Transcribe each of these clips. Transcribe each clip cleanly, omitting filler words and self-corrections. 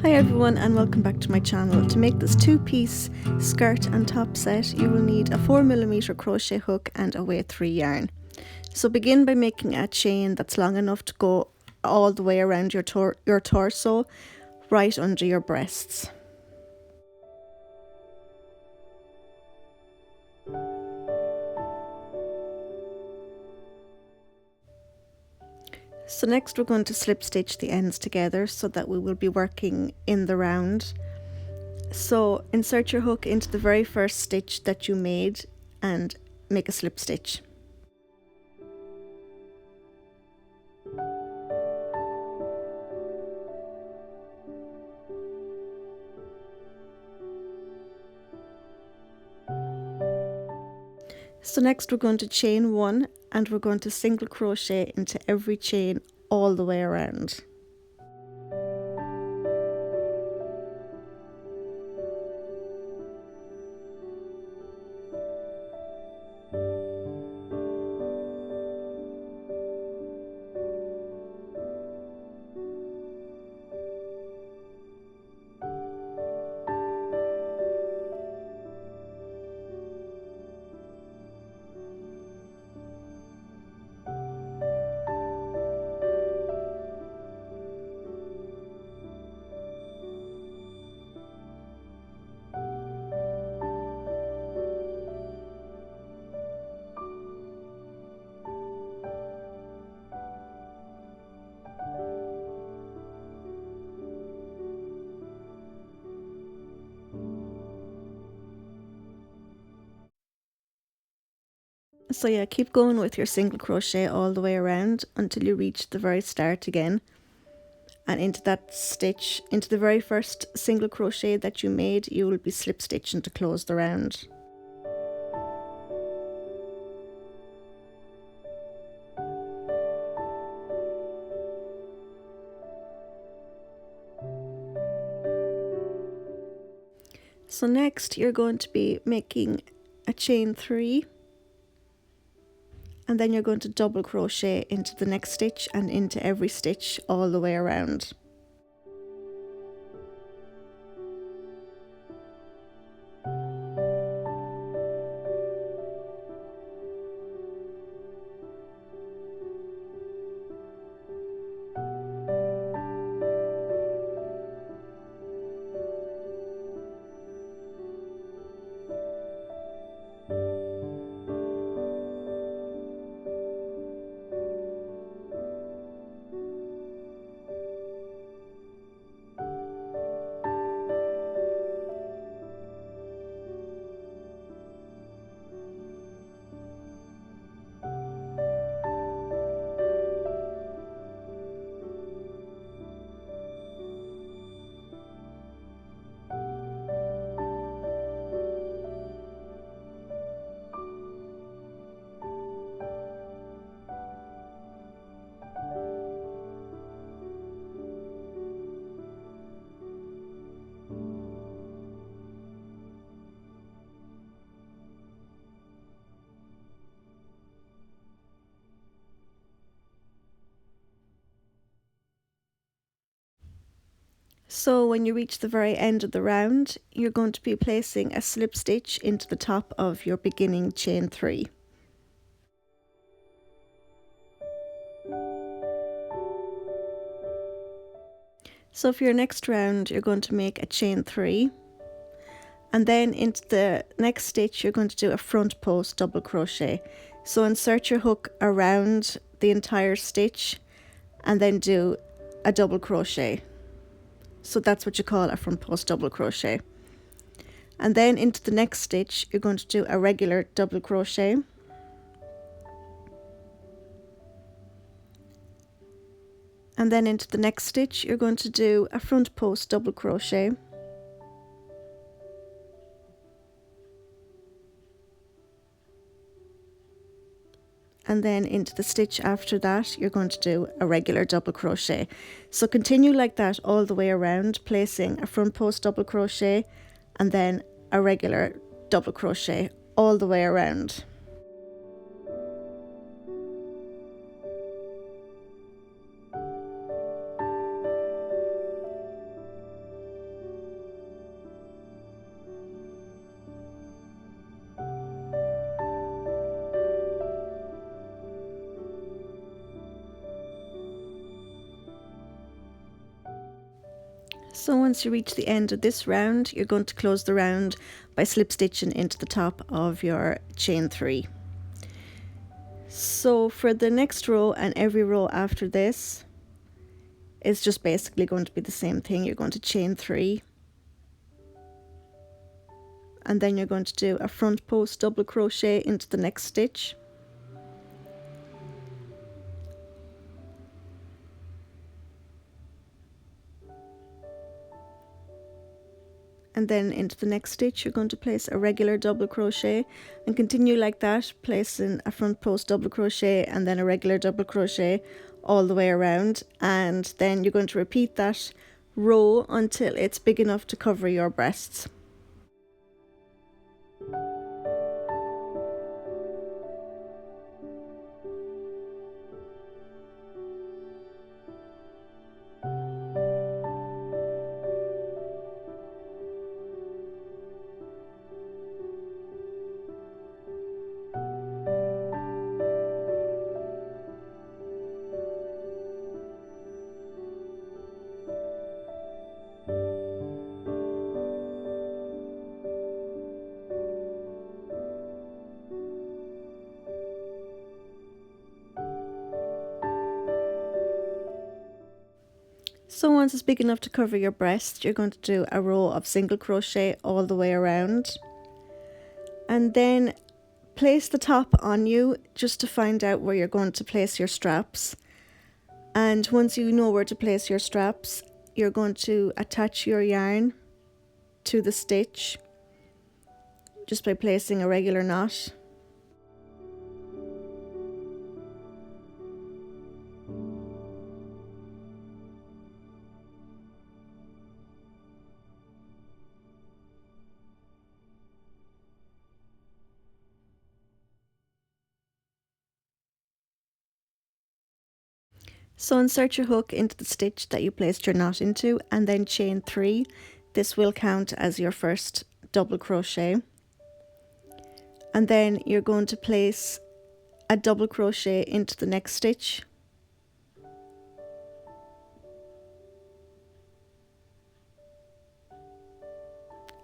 Hi everyone and welcome back to my channel. To make this two-piece skirt and top set, you will need a 4mm crochet hook and a weight 3 yarn. So begin by making a chain that's long enough to go all the way around your torso, right under your breasts. So next we're going to slip stitch the ends together so that we will be working in the round. So insert your hook into the very first stitch that you made and make a slip stitch. So next we're going to chain 1 and we're going to single crochet into every chain all the way around. So yeah, keep going with your single crochet all the way around until you reach the very start again. And into that stitch, into the very first single crochet that you made, you will be slip stitching to close the round. So next you're going to be making a chain 3. And then you're going to double crochet into the next stitch and into every stitch all the way around. So when you reach the very end of the round, you're going to be placing a slip stitch into the top of your beginning chain 3. So for your next round, you're going to make a chain 3, and then into the next stitch you're going to do a front post double crochet. So insert your hook around the entire stitch and then do a double crochet. So that's what you call a front post double crochet. And then into the next stitch you're going to do a regular double crochet. And then into the next stitch you're going to do a front post double crochet. And then into the stitch after that you're going to do a regular double crochet. So continue like that all the way around, placing a front post double crochet and then a regular double crochet all the way around. So once you reach the end of this round, you're going to close the round by slip stitching into the top of your chain 3. So for the next row and every row after this, it's just basically going to be the same thing. You're going to chain 3, and then you're going to do a front post double crochet into the next stitch, and then into the next stitch you're going to place a regular double crochet and continue like that, placing a front post double crochet and then a regular double crochet all the way around, and then you're going to repeat that row until it's big enough to cover your breasts. So once it's big enough to cover your breast, you're going to do a row of single crochet all the way around, and then place the top on you just to find out where you're going to place your straps. And once you know where to place your straps, you're going to attach your yarn to the stitch just by placing a regular knot. So insert your hook into the stitch that you placed your knot into and then chain 3. This will count as your first double crochet. And then you're going to place a double crochet into the next stitch.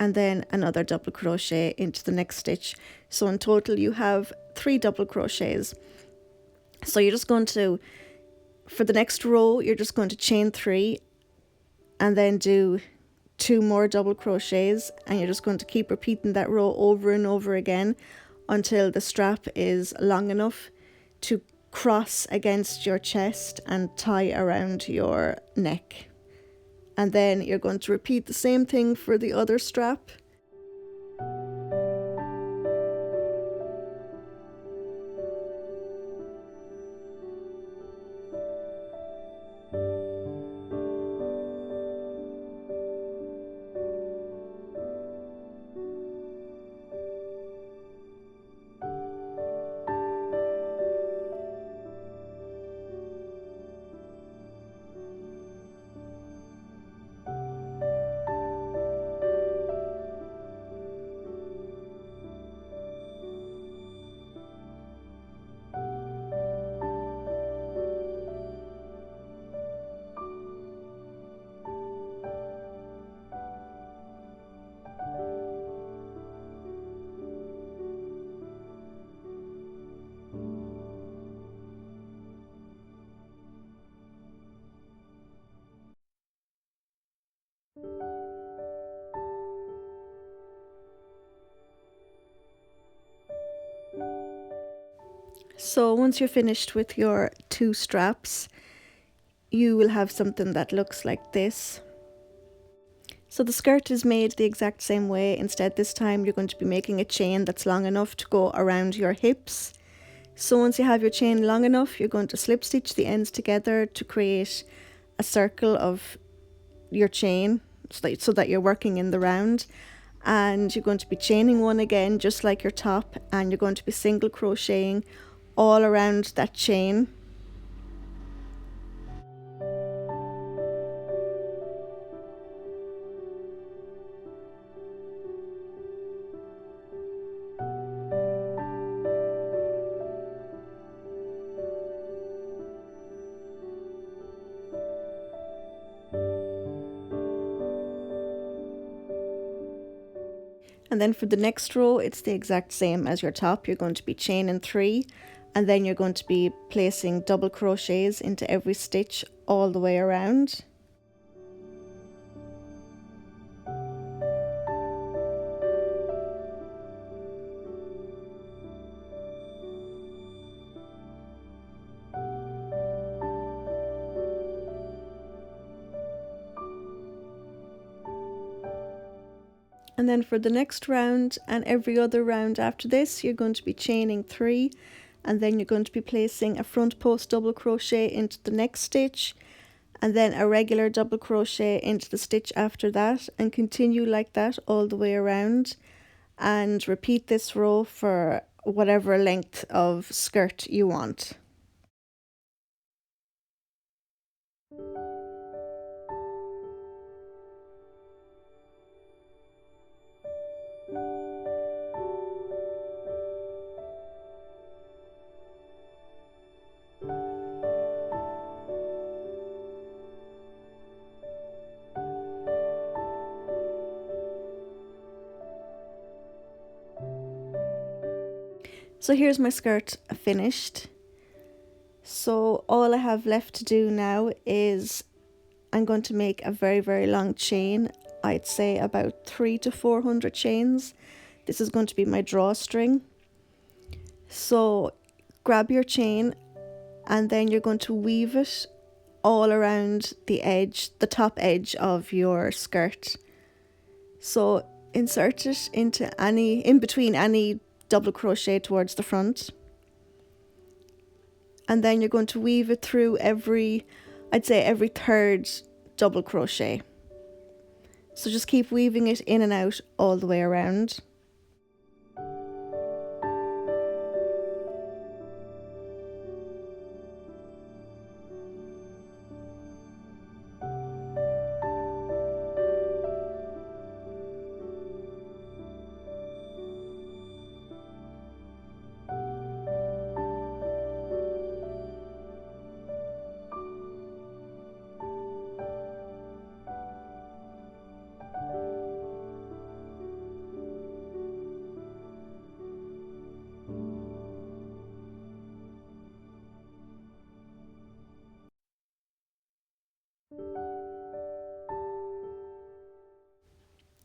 And then another double crochet into the next stitch. So in total you have 3 double crochets. So you're just going to, for the next row, you're just going to chain 3 and then do 2 more double crochets, and you're just going to keep repeating that row over and over again until the strap is long enough to cross against your chest and tie around your neck. And then you're going to repeat the same thing for the other strap. So once you're finished with your 2 straps, you will have something that looks like this. So the skirt is made the exact same way. Instead, this time you're going to be making a chain that's long enough to go around your hips. So once you have your chain long enough, you're going to slip stitch the ends together to create a circle of your chain so that you're working in the round. And you're going to be chaining 1 again, just like your top, and you're going to be single crocheting all around that chain. And then for the next row, it's the exact same as your top. You're going to be chaining 3, and then you're going to be placing double crochets into every stitch all the way around. And then for the next round and every other round after this, you're going to be chaining 3, and then you're going to be placing a front post double crochet into the next stitch, and then a regular double crochet into the stitch after that, and continue like that all the way around, and repeat this row for whatever length of skirt you want. So here's my skirt finished. So all I have left to do now is I'm going to make a very, very long chain. I'd say about 300 to 400 chains. This is going to be my drawstring. So grab your chain, and then you're going to weave it all around the edge, the top edge of your skirt. So insert it in between any double crochet towards the front, and then you're going to weave it through I'd say every third double crochet. So just keep weaving it in and out all the way around.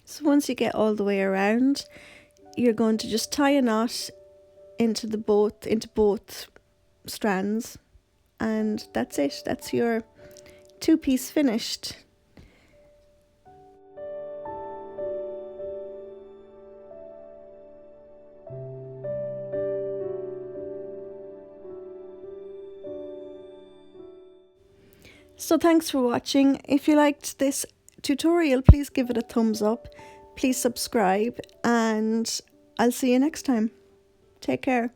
So once you get all the way around, you're going to just tie a knot into both strands, and that's it. That's your two-piece finished. So thanks for watching. If you liked this tutorial, please give it a thumbs up. Please subscribe, and I'll see you next time. Take care.